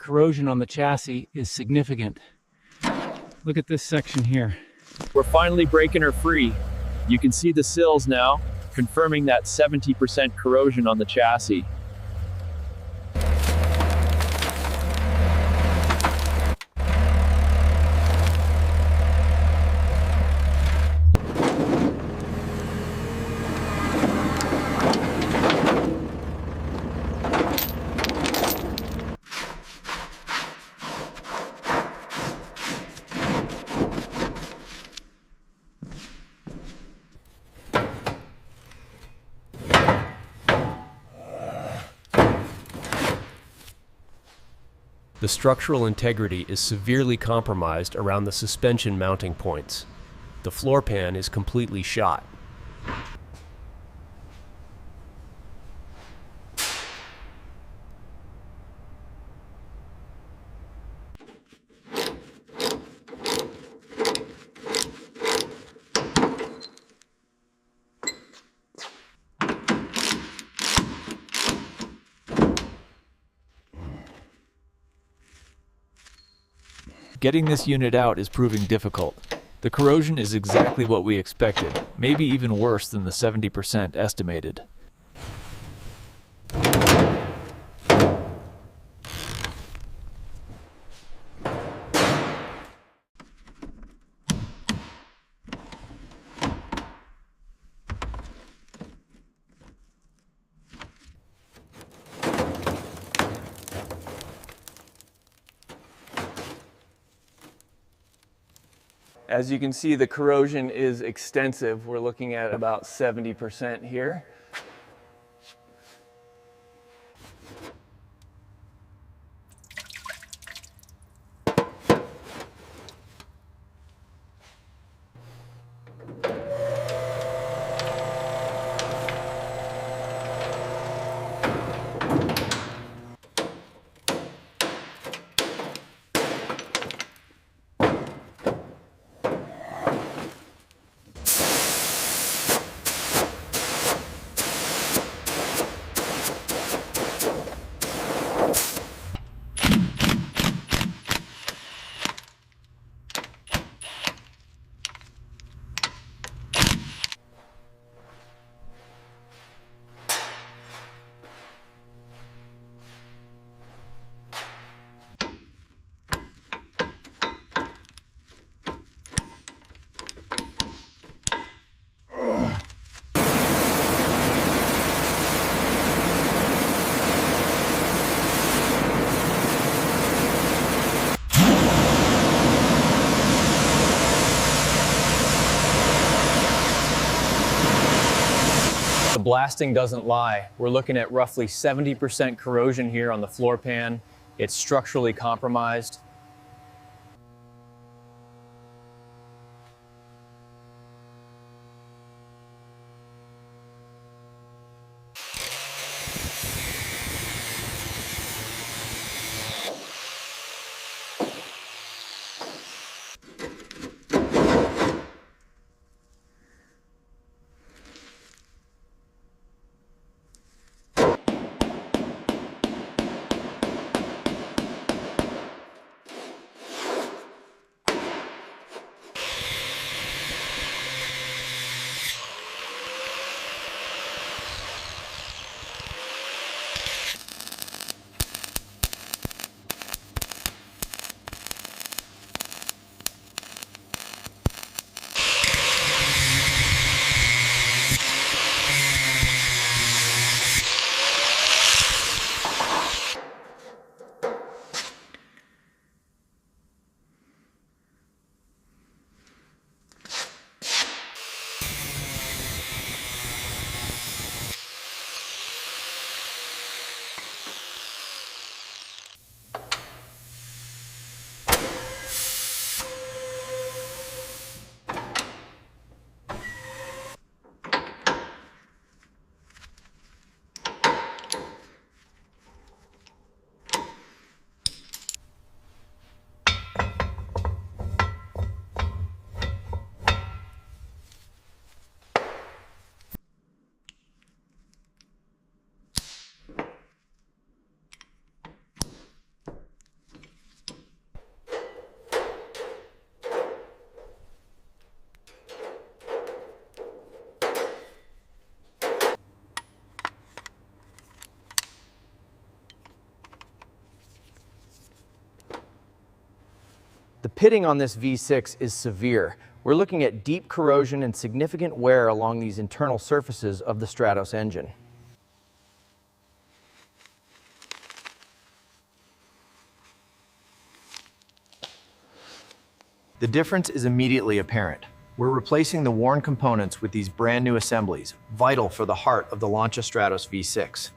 corrosion on the chassis is significant. Look at this section here. We're finally breaking her free. You can see the sills now, confirming that 70% corrosion on the chassis. The structural integrity is severely compromised around the suspension mounting points. The floor pan is completely shot. Getting this unit out is proving difficult. The corrosion is exactly what we expected, maybe even worse than the 70% estimated. As you can see, the corrosion is extensive. We're looking at about 70% here. The blasting doesn't lie. We're looking at roughly 70% corrosion here on the floor pan. It's structurally compromised. The pitting on this V6 is severe. We're looking at deep corrosion and significant wear along these internal surfaces of the Stratos engine. The difference is immediately apparent. We're replacing the worn components with these brand new assemblies, vital for the heart of the Lancia Stratos V6.